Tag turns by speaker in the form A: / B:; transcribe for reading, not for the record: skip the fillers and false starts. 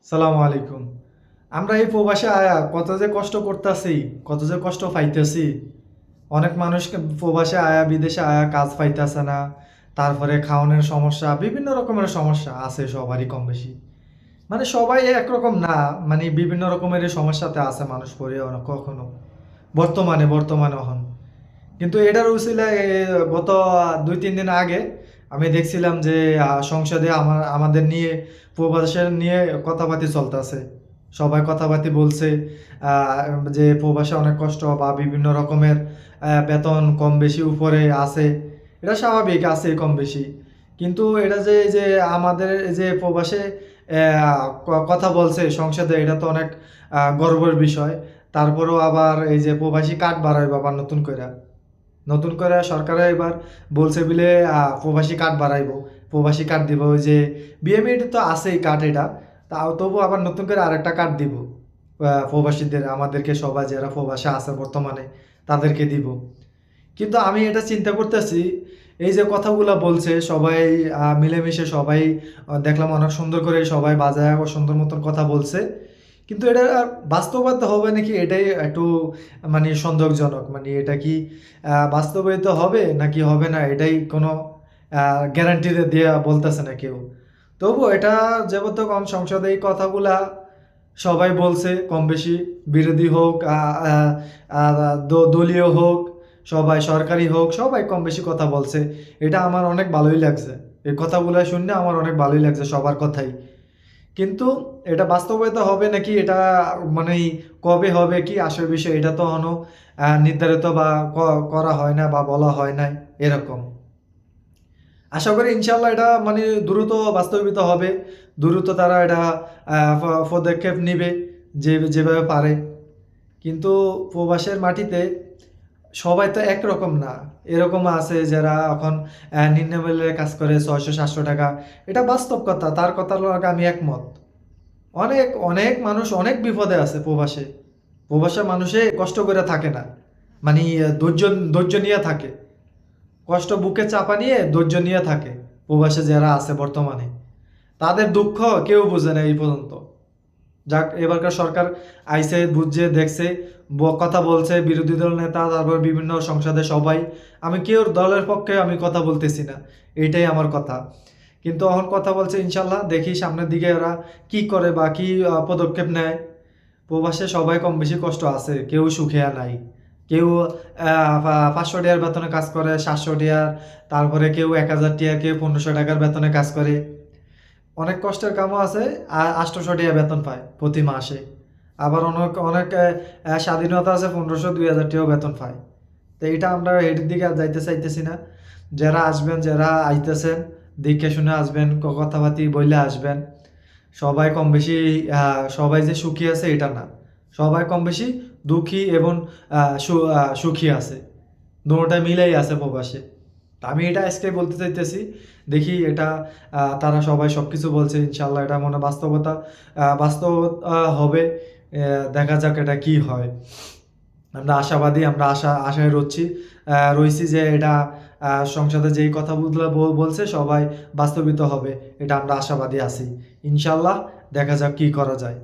A: সালামু আলাইকুম। আমরা এই প্রবাসে আয়া কত যে কষ্ট করতাছি, কত যে কষ্ট পাইতেছি। অনেক মানুষকে প্রবাসে আয়া বিদেশে আয়া কাজ পাইতেছে না। তারপরে খাওয়ানোর সমস্যা, বিভিন্ন রকমের সমস্যা আছে সবারই কম বেশি। মানে সবাই একরকম না, মানে বিভিন্ন রকমের সমস্যাতে আছে মানুষ পড়ে কখনো। বর্তমানে অহন। কিন্তু এটার উছিলায় গত ২-৩ দিন আগে আমি দেখছিলাম যে সংসদে আমাদের নিয়ে প্রবাসের নিয়ে কথাবার্তা চলতেছে। সবাই কথাবার্তা বলছে আ যে প্রবাসে অনেক কষ্ট বা বিভিন্ন রকমের বেতন কম বেশি উপরে আছে। এটা স্বাভাবিক আছেই কম বেশি। কিন্তু এটা যে এই যে আমাদের এই যে প্রবাসে কথা বলছে সংসদে, এটা তো অনেক গর্বের বিষয়। তারপরেও আবার এই যে প্রবাসী কার্ড বাড়াইবো আবার নতুন করে সরকারে এবার বলছে বিলে প্রবাসী কার্ড বাড়াইবো। প্রবাসী কার্ড দিব। ওই যে বিএমইডি তো আছেই কার্ড এটা। তবু আবার নতুন করে আরেকটা কার্ড দিব। প্রবাসীদের আমাদেরকে সবাই যারা প্রবাসে আছে বর্তমানে তাদেরকে দিব। কিন্তু আমি এটা চিন্তা করতেছি, এই যে কথাগুলা বলছে সবাই মিলেমিশে সবাই দেখলাম অনেক সুন্দর করে সবাই বাজায় ও সুন্দর মতন কথা বলছে। কিন্তু এটা বাস্তবায়িত হবে নাকি এটাই একটু মানে সন্দেহজনক। মানে এটা কি বাস্তবায়িত হবে নাকি হবে না এটাই কোনো গ্যারান্টি দিয়ে বলতেছে না কেউ। তবুও এটা যেহেতু সংসদে এই কথাগুলা সবাই বলছে কম বেশি, বিরোধী হোক আ আ দলীয় হোক, সবাই সরকারি হোক, সবাই কম বেশি কথা বলছে। এটা আমার অনেক ভালোই লাগছে। এই কথাগুলা শুনে আমার অনেক ভালোই লাগছে সবার কথাই। কিন্তু এটা বাস্তবায়িত হবে নাকি এটা মানে কবে হবে কি আসল বিষয় এটা তো এখনো নির্ধারিত বা করা হয় না বা বলা হয় নাই এরকম। আশা করি ইনশাআল্লাহ এটা মানে দ্রুত বাস্তবায়িত হবে। দ্রুত তারা এটা পদক্ষেপ নিবে যেভাবে পারে। কিন্তু প্রবাসের মাটিতে সবাই তো একরকম না। এরকম আছে যারা এখন নিম্নবিত্তের কাজ করে ৳৬০০-৭০০। এটা বাস্তব কথা। তার কথার লগে আমি একমত। অনেক মানুষ অনেক বিপদে আছে প্রবাসে। প্রবাসে মানুষে কষ্ট করে থাকে না। মানি ধৈর্য নিয়ে থাকে। কষ্ট বুকে চাপা নিয়ে ধৈর্য নিয়ে থাকে। প্রবাসে যারা আছে বর্তমানে। তাদের দুঃখ কেউ বুঝে না এই পর্যন্ত। যাক এবারকার সরকার আইছে, বুঝছে, দেখছে, কথা বলছে বিরোধী দল নেতা, তারপর বিভিন্ন সংসদে সবাই। আমি কেউর দলের পক্ষে আমি কথা বলতেছি না। এইটাই আমার কথা। কিন্তু এখন কথা বলছে ইনশাল্লাহ দেখি সামনের দিকে ওরা কি করে বা কি পদক্ষেপ নেয়। প্রবাসে সবাই কম বেশি কষ্ট আছে। কেউ সুখে নাই। কেউ ৳৫০০ বেতনে কাজ করে, ৳৭০০, তারপরে কেউ ৳১,০০০, কেউ ৳১৫০০ বেতনে কাজ করে। অনেক কষ্টের কামও আছে। ৳৮০০ বেতন পায় প্রতি মাসে। আবার অনেক অনেক স্বাধীনতা আছে ১৫০০-২,০০০ বেতন পায়। তো এইটা আমরা এটির দিকে আর যাইতে চাইতেছি না। যারা আসবেন, যারা আইতেছেন, দেখে শুনে আসবেন, কথাবার্তি বইলে আসবেন। সবাই কম বেশি সবাই যে সুখী আছে এটা না। সবাই কম বেশি দুঃখী এবং সুখী আছে। দোনোটাই মিলেই আছে প্রবাসে। তা আমি এটা আজকে বলতে চাইতেছি। দেখি এটা তারা সবাই সবকিছু বলছে ইনশাআল্লাহ এটা মনে বাস্তব হবে। দেখা যাক এটা কি হয়। আমরা আশাবাদী, আমরা আশায় রইছি যে এটা সংসদে যেই কথাগুলো বলছে সবাই বাস্তবিত হবে। এটা আমরা আশাবাদী আছি। ইনশাআল্লাহ দেখা যাক কি করা যায়।